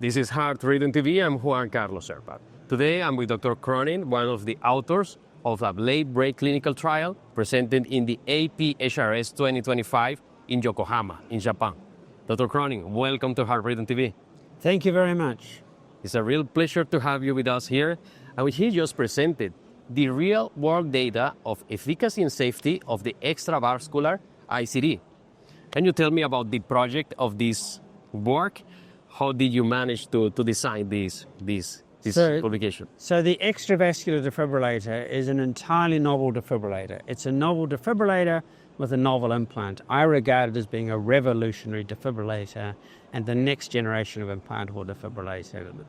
This is Heart Rhythm TV. I'm Juan Carlos Zerpa. Today I'm with Dr. Cronin, one of the authors of a late-break clinical trial presented in the FHRS 2025 in Yokohama, in Japan. Dr. Cronin, welcome to Heart Rhythm TV. Thank you very much. It's a real pleasure to have you with us here. And he just presented the real-world data of efficacy and safety of the Extravascular ICD. Can you tell me about the project of this work? How did you manage to design this publication? So the extravascular defibrillator is an entirely novel defibrillator. It's a novel defibrillator with a novel implant. I regard it as being a revolutionary defibrillator and the next generation of implantable defibrillator.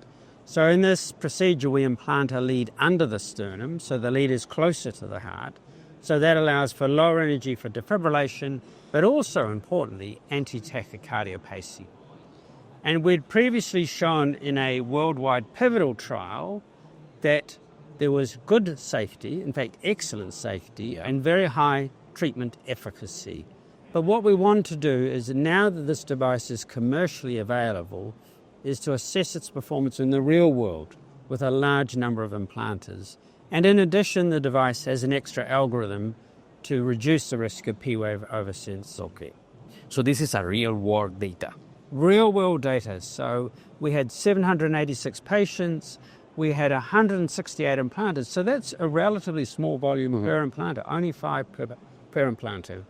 So in this procedure, we implant a lead under the sternum, so the lead is closer to the heart. So that allows for lower energy for defibrillation, but also, importantly, anti-tachycardia pacing. And we'd previously shown in a worldwide pivotal trial that there was good safety, in fact, excellent safety, and very high treatment efficacy. But what we want to do is, now that this device is commercially available, is to assess its performance in the real world with a large number of implanters. And in addition, the device has an extra algorithm to reduce the risk of P-wave oversense. Okay. So this is a real-world data. Real-world data. So we had 786 patients. We had 168 implanters. So that's a relatively small volume per implanter, only 5 per implanter.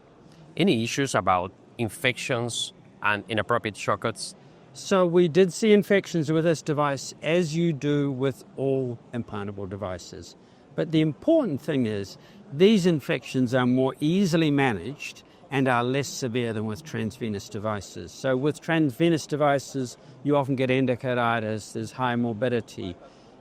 Any issues about infections and inappropriate shocks? So we did see infections with this device, as you do with all implantable devices. But the important thing is these infections are more easily managed and are less severe than with transvenous devices. So with transvenous devices, you often get endocarditis, there's high morbidity.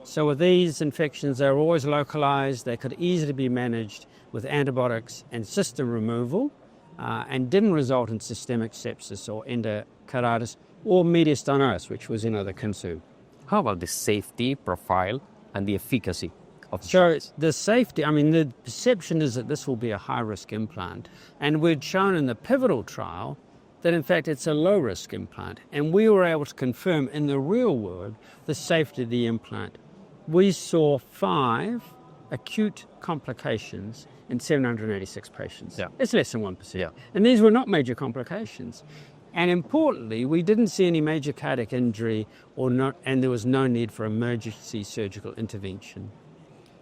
So with these infections, they're always localized, they could easily be managed with antibiotics and system removal, and didn't result in systemic sepsis or endocarditis or mediastinosis, which was another concern. How about the safety profile and the efficacy of the So the safety, the perception is that this will be a high-risk implant. And we'd shown in the pivotal trial that, in fact, it's a low-risk implant. And we were able to confirm in the real world the safety of the implant. We saw 5 acute complications in 786 patients. Yeah. It's less than 1%. Yeah. And these were not major complications. And importantly, we didn't see any major cardiac injury and there was no need for emergency surgical intervention.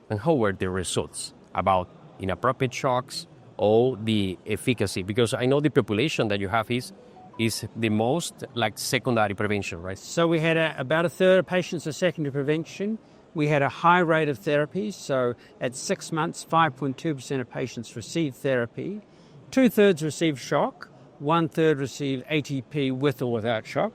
And how were the results about inappropriate shocks or the efficacy? Because I know the population that you have is the most like secondary prevention, right? So we had about a third of patients with secondary prevention. We had a high rate of therapy. So at 6 months, 5.2% of patients received therapy. 2/3 received shock. 1/3 received ATP with or without shock.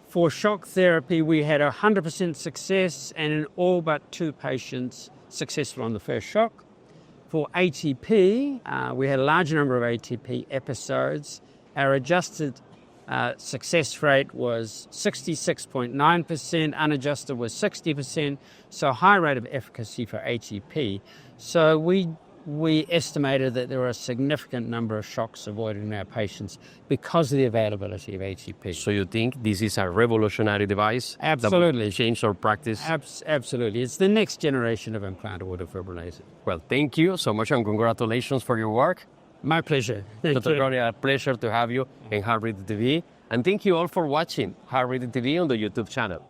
For shock therapy, we had 100% success, and in all but 2 patients successful on the first shock. For ATP, we had a large number of ATP episodes. Our adjusted success rate was 66.9%, unadjusted was 60%, so high rate of efficacy for ATP. So we estimated that there were a significant number of shocks avoided in our patients because of the availability of ATP. So you think this is a revolutionary device? Absolutely. That will change our practice? Absolutely. It's the next generation of implantable defibrillator. Well, thank you so much and congratulations for your work. My pleasure. Dr. Cronin, a pleasure to have you in Heart Rhythm TV. And thank you all for watching Heart Rhythm TV on the YouTube channel.